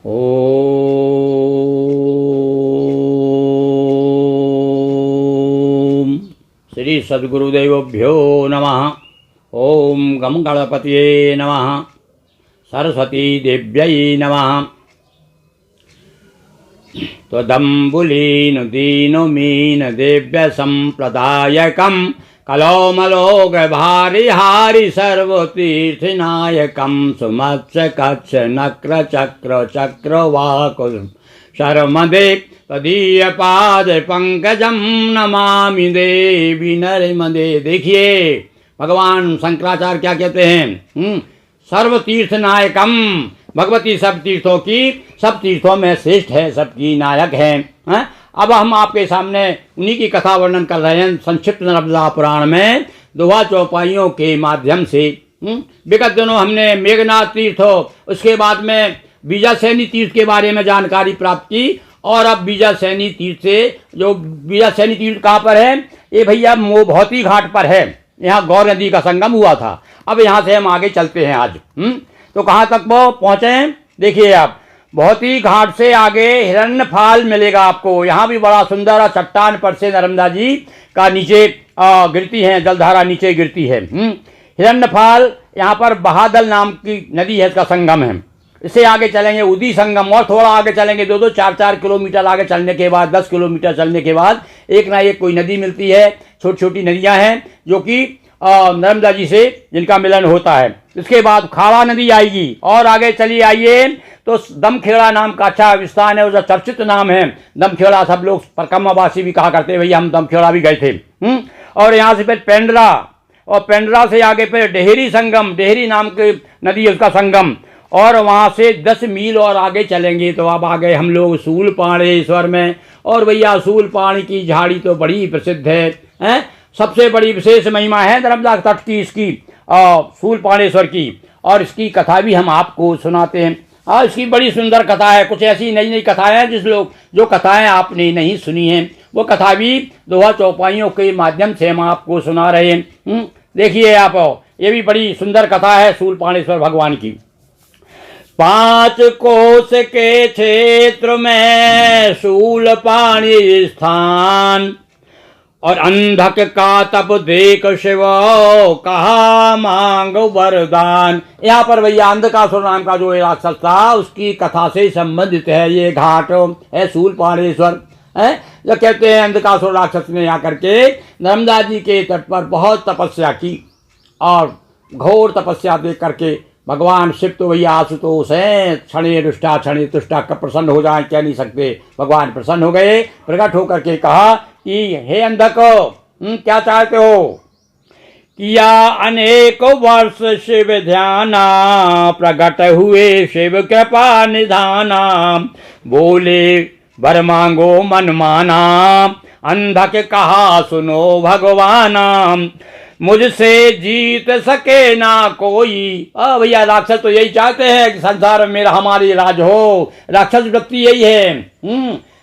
ओम श्री सद्गुरुदेवभ्यो नमः। ओम गम गणपतये नमः। सरस्वती देव्यै नमः। त्वदम्बुलीन दीनमीन देव्य संप्रदायकं कलोमलोग भारि हारि सर्वतीर्थनायकं सुमत्स्य कच्छ नक्र चक्र चक्रवाकुं शर्मदे तदीय पाद पंकजम नमामि देवी नर्मदे। देखिए भगवान शंकराचार्य क्या कहते हैं, सर्वतीर्थनायकम, भगवती सब तीर्थों की, सब तीर्थों में श्रेष्ठ है, सबकी नायक है। अब हम आपके सामने उन्हीं की कथा वर्णन कर रहे हैं संक्षिप्त नर्मदा पुराण में दोहा चौपाइयों के माध्यम से। विगत दिनों हमने मेघनाथ तीर्थ, उसके बाद में बीजासैनी तीर्थ के बारे में जानकारी प्राप्त की, और अब बीजासैनी तीर्थ से, जो बीजासैनी तीर्थ कहाँ पर है, ये भैया मोभौती घाट पर है। यहाँ गौर नदी का संगम हुआ था। अब यहाँ से हम आगे चलते हैं आज। तो कहाँ तक वो पहुँचे हैं, देखिए आप। भौती घाट से आगे हिरण्यफाल मिलेगा आपको। यहाँ भी बड़ा सुंदर चट्टान पर से नर्मदा जी का नीचे गिरती है, जलधारा नीचे गिरती है। हिरण्यफाल, यहाँ पर बहादल नाम की नदी है, इसका संगम है। इससे आगे चलेंगे उदी संगम, और थोड़ा आगे चलेंगे, 2-2, 4-4 किलोमीटर आगे चलने के बाद, 10 किलोमीटर चलने के बाद एक ना एक कोई नदी मिलती है। छोटी छोटी नदियाँ हैं जो कि नर्मदा जी से जिनका मिलन होता है। इसके बाद खाड़ा नदी आएगी, और आगे चली आइए तो दमखेड़ा नाम का अच्छा स्थान है, उसका चर्चित नाम है दमखेड़ा। सब लोग परकम्मावासी भी कहा करते हैं, भैया हम दमखेड़ा भी गए थे। और यहाँ से फिर पेंड्रा, और पेंड्रा से आगे फिर डेहरी संगम, डेहरी नाम की नदी है उसका संगम। और वहाँ से 10 मील और आगे चलेंगे तो अब आ गए हम लोग सूलपाणेश्वर में। और भैया सूलपाणी की झाड़ी तो बड़ी प्रसिद्ध है, सबसे बड़ी विशेष महिमा है नर्मदा तट की, इसकी सूलपाणेश्वर की। और इसकी कथा भी हम आपको सुनाते हैं। इसकी बड़ी सुंदर कथा है। कुछ ऐसी नई नई कथाएं हैं जो कथाएं आपने नहीं सुनी हैं, वो कथा भी दोहा चौपाइयों के माध्यम से हम आपको सुना रहे हैं। देखिए आप, ये भी बड़ी सुंदर कथा है सूलपाणेश्वर भगवान की। 5 कोस के क्षेत्र में शूलपाणी स्थान, और अंधक का तप देख शिव कहा मांग वरदान। यहाँ पर भैया अंधकासुर नाम का जो राक्षस था उसकी कथा से संबंधित है ये घाट है सूलपाणेश्वर है। जो कहते हैं अंधकासुर राक्षस ने आकर के नर्मदा जी के तट पर बहुत तपस्या की, और घोर तपस्या देख करके भगवान शिव तो भैया आशुतोष हैं, क्षणे रुष्टा क्षणे तुष्टा, कब प्रसन्न हो जाए कह नहीं सकते। भगवान प्रसन्न हो गए, प्रकट होकर के कहा कि हे अंधक, क्या चाहते हो। किया अनेक वर्ष शिव ध्याना, प्रकट हुए शिव कृपा निधाना, बोले वर मांगो मन माना, अंधक कहा सुनो भगवाना, मुझसे जीत सके ना कोई। भैया राक्षस तो यही चाहते हैं कि संसार में हमारी राज हो। राक्षस वृत्ति यही है,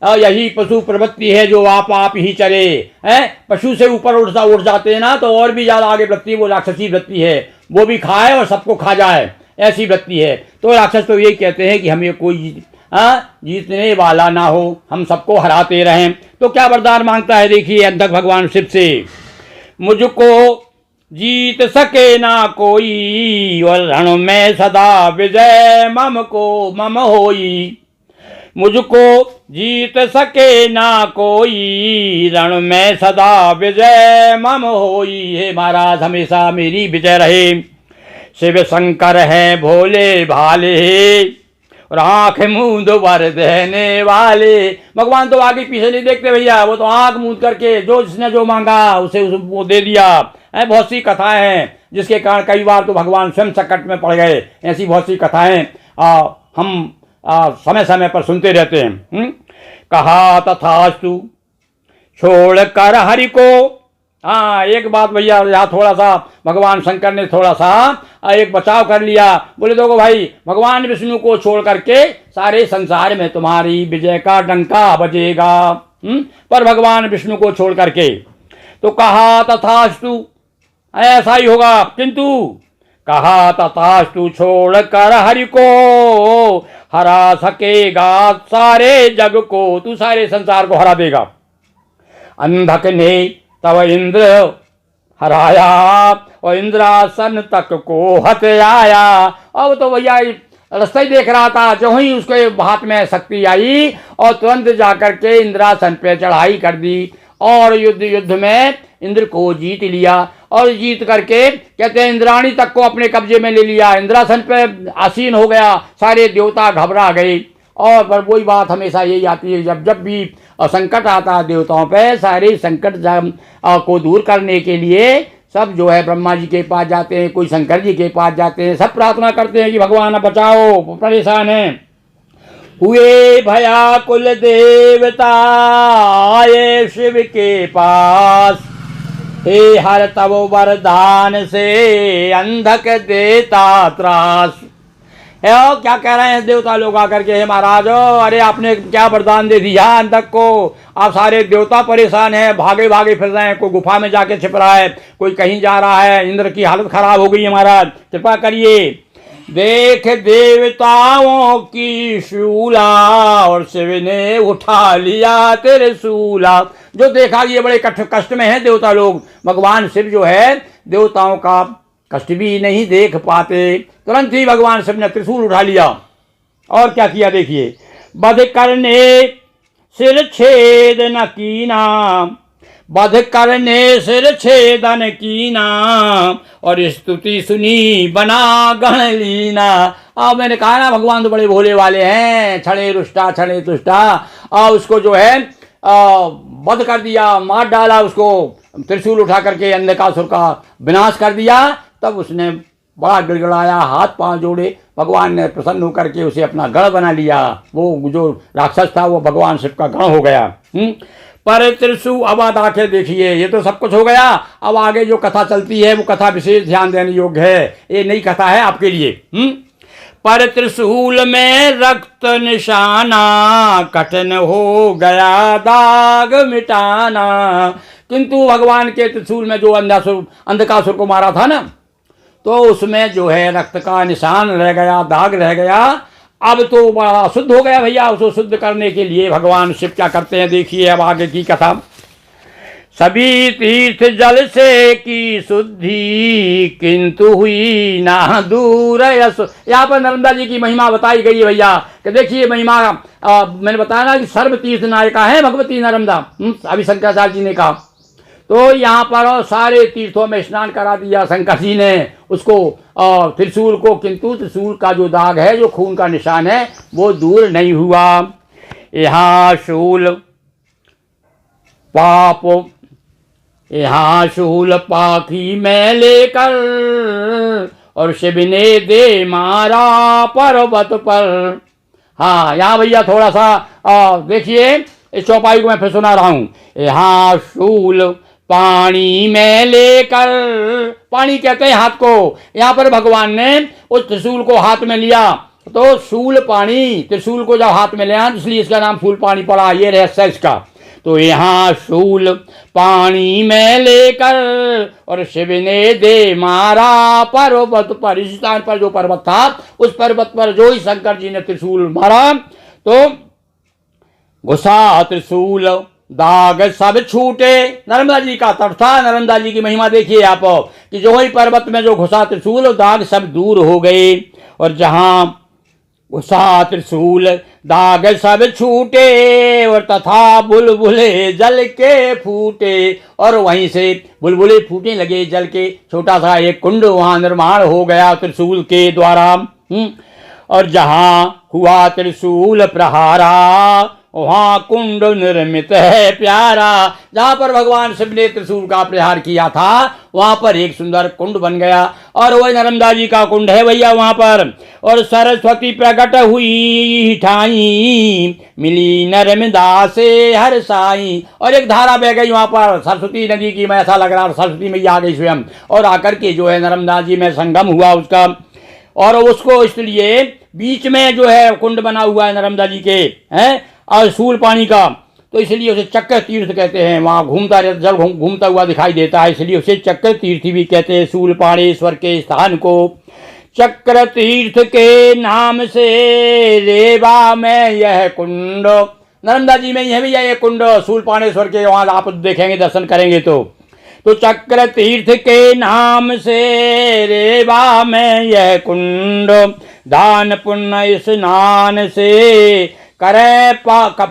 यही पशु प्रवृत्ति है जो आप ही चले हैं। पशु से ऊपर उठ जाते हैं ना तो और भी ज़्यादा आगे वृत्ति, वो राक्षसी वृत्ति है, वो भी खाए और सबको खा जाए, ऐसी वृत्ति है। तो राक्षस तो यही कहते हैं कि हमें कोई जीतने वाला ना हो, हम सबको हराते रहें। तो क्या वरदान मांगता है, देखिए अंधक भगवान शिव से। मुझको जीत सके ना कोई, और रण में सदा विजय मम को मम होई। मुझको जीत सके ना कोई, रण में सदा विजय मम होई। हे महाराज हमेशा मेरी विजय रहे। शिव शंकर हैं भोले भाले, और आँख मूंद वर देने वाले। भगवान तो आगे पीछे नहीं देखते भैया, वो तो आँख मूंद करके जो जिसने जो मांगा उसे वो दे दिया है। बहुत सी कथाएं हैं जिसके कारण कई बार तो भगवान स्वयं संकट में पड़ गए। ऐसी बहुत सी कथाएं हम समय समय पर सुनते रहते हैं। कहा तथास्तु छोड़ कर हरि को। एक बात भैया यहाँ थोड़ा सा भगवान शंकर ने थोड़ा सा एक बचाव कर लिया। बोले देखो भाई, भगवान विष्णु को छोड़ करके सारे संसार में तुम्हारी विजय का डंका बजेगा। पर भगवान विष्णु को छोड़ करके तो कहा तथास्तु, ऐसा ही होगा। किंतु कहा तथास्तु छोड़ कर हरि को, हरा सकेगा सारे जग को, तू सारे संसार को हरा देगा। अंधक ने तब इंद्र हराया और इंद्रासन तक को हत आया। अब तो भैया रास्ता ही देख रहा था, जो ही उसके हाथ में शक्ति आई और तुरंत जाकर के इंद्रासन पे चढ़ाई कर दी और युद्ध में इंद्र को जीत लिया। और जीत करके कहते हैं इंद्राणी तक को अपने कब्जे में ले लिया, इंद्रासन पे आसीन हो गया। सारे देवता घबरा गए। और पर वही बात हमेशा यही आती है, जब जब भी संकट आता है देवताओं पे, सारे संकट को दूर करने के लिए सब जो है ब्रह्मा जी के पास जाते हैं, कोई शंकर जी के पास जाते हैं, सब प्रार्थना करते हैं कि भगवान बचाओ, परेशान हैं। हुए भयाकुल देवता आए शिव के पास, हे हर तब वरदान से अंधक देता त्रास। क्या कह रहे हैं देवता लोग आकर के, हे महाराज अरे आपने क्या वरदान दे दिया अंधक को, आप सारे देवता परेशान हैं, भागे भागे फिर रहे हैं, कोई गुफा में जाके छिप रहा है, कोई कहीं जा रहा है, इंद्र की हालत खराब हो गई है महाराज, कृपा करिए। देख देवताओं की शूला और शिव ने उठा लिया त्रिशूला। जो देखा ये बड़े कष्ट में है देवता लोग, भगवान शिव जो है देवताओं का कष्ट भी नहीं देख पाते, तुरंत ही भगवान शिव ने त्रिशूल उठा लिया और क्या किया देखिए। वध करने सिर छेदन कीना, वध करने सिर छेदन कीना, और स्तुति सुनी बना गण लीना। अब मैंने कहा ना भगवान तो बड़े भोले वाले हैं, छड़े रुष्टा छड़े तुष्टा। और उसको जो है वध कर दिया, मार डाला उसको, त्रिशूल उठा करके अंधकासुर का विनाश कर दिया। तब उसने बड़ा गिड़गिड़ाया, हाथ पांव जोड़े, भगवान ने प्रसन्न होकर के उसे अपना गण बना लिया। वो जो राक्षस था वो भगवान शिव का गण हो गया। पर त्रिशूल, अब आखिर देखिए ये तो सब कुछ हो गया, अब आगे जो कथा चलती है वो कथा विशेष ध्यान देने योग्य है, ये नई कथा है आपके लिए। पर त्रिशूल में रक्त निशाना, कठिन हो गया दाग मिटाना। किंतु भगवान के त्रिशूल में जो अंधकासुर को मारा था ना, तो उसमें जो है रक्त का निशान रह गया, दाग रह गया। अब तो बड़ा शुद्ध हो गया भैया। उसको शुद्ध करने के लिए भगवान शिव क्या करते हैं देखिए अब आगे की कथा। सभी तीर्थ जल से की शुद्धि, किंतु हुई ना दूर यश। यहाँ पर नर्मदा जी की महिमा बताई गई है भैया, कि देखिए महिमा मैंने बताया ना कि सर्व तीर्थ नायिका है भगवती नर्मदा, अभी शंकराचार्य जी ने कहा। तो यहाँ पर सारे तीर्थों में स्नान करा दिया शंकर जी ने उसको, त्रिशूल को, किंतु त्रिशूल का जो दाग है, जो खून का निशान है, वो दूर नहीं हुआ। यहाँ शूल पाखी में लेकर, और शिव ने दे मारा पर्वत पर। हाँ यहाँ भैया थोड़ा सा देखिए, इस चौपाई को मैं फिर सुना रहा हूँ। यहाँ शूल पानी में लेकर, पानी कहते हैं हाथ को, यहाँ पर भगवान ने उस त्रिशूल को हाथ में लिया, तो शूल पानी, त्रिशूल को जब हाथ में लिया इसलिए इसका नाम शूल पानी पड़ा, ये रहस्य इसका। तो यहाँ शूल पानी में लेकर, और शिव ने दे मारा पर्वत पर। इस स्थान पर जो पर्वत था, उस पर्वत पर जो ही शंकर जी ने त्रिशूल मारा, तो घुसा त्रिशूल दाग सब छूटे। नर्मदा जी का तट था, नर्मदा जी की महिमा देखिए आप, कि जो ही पर्वत में जो घुसा त्रिशूल, दाग सब दूर हो गए। और जहां घुसा त्रिशूल दाग सब छूटे, और तथा बुलबुले जल के फूटे। और वहीं से बुलबुले फूटने लगे जल के, छोटा सा एक कुंड वहां निर्माण हो गया त्रिशूल के द्वारा। और जहां हुआ त्रिशूल प्रहारा, वहाँ कुंड निर्मित है प्यारा। जहाँ पर भगवान शिव ने त्रिशूल का प्रहार किया था, वहाँ पर एक सुंदर कुंड बन गया, और वही नर्मदा जी का कुंड है भैया वहाँ पर। और सरस्वती प्रकट हुई ठाई, मिली नर्मदा से हर साई। और एक धारा बह गई वहाँ पर, सरस्वती नदी की, में ऐसा लग रहा सरस्वती मैया आ गई स्वयं, और आकर के जो है नर्मदा जी में संगम हुआ उसका। और उसको इसलिए बीच में जो है कुंड बना हुआ है नर्मदा जी के, हैं, और शूल पानी का, तो इसलिए उसे चक्र तीर्थ कहते हैं। वहाँ घूमता जल घूमता हुआ दिखाई देता है, इसलिए उसे चक्र तीर्थ भी कहते हैं, शूल पाणेश्वर के स्थान को। चक्र तीर्थ के नाम से रेवा में यह कुंड, नर्मदा जी में यह भी है कुंड, शूलपाणेश्वर के वहां आप देखेंगे, दर्शन करेंगे तो चक्र तीर्थ के नाम से रेवा में यह कुंड, दान पुण्य स्नान से करे पाक,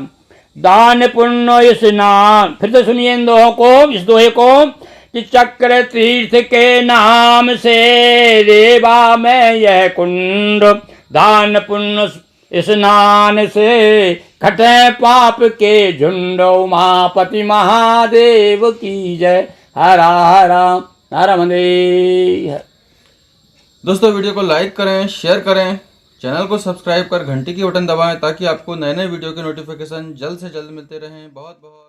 दान पुण्य स्नान। फिर से सुनिए इन दोहों को, इस दोहे को, कि चक्र तीर्थ के नाम से रेवा में यह कुंड, दान पुण्य स्नान से कटे पाप के झुंड। उमापति महादेव की जय। हर हर हर महादेव। दोस्तों वीडियो को लाइक करें, शेयर करें, चैनल को सब्सक्राइब कर घंटी की बटन दबाएं ताकि आपको नए नए वीडियो के नोटिफिकेशन जल्द से जल्द मिलते रहें। बहुत बहुत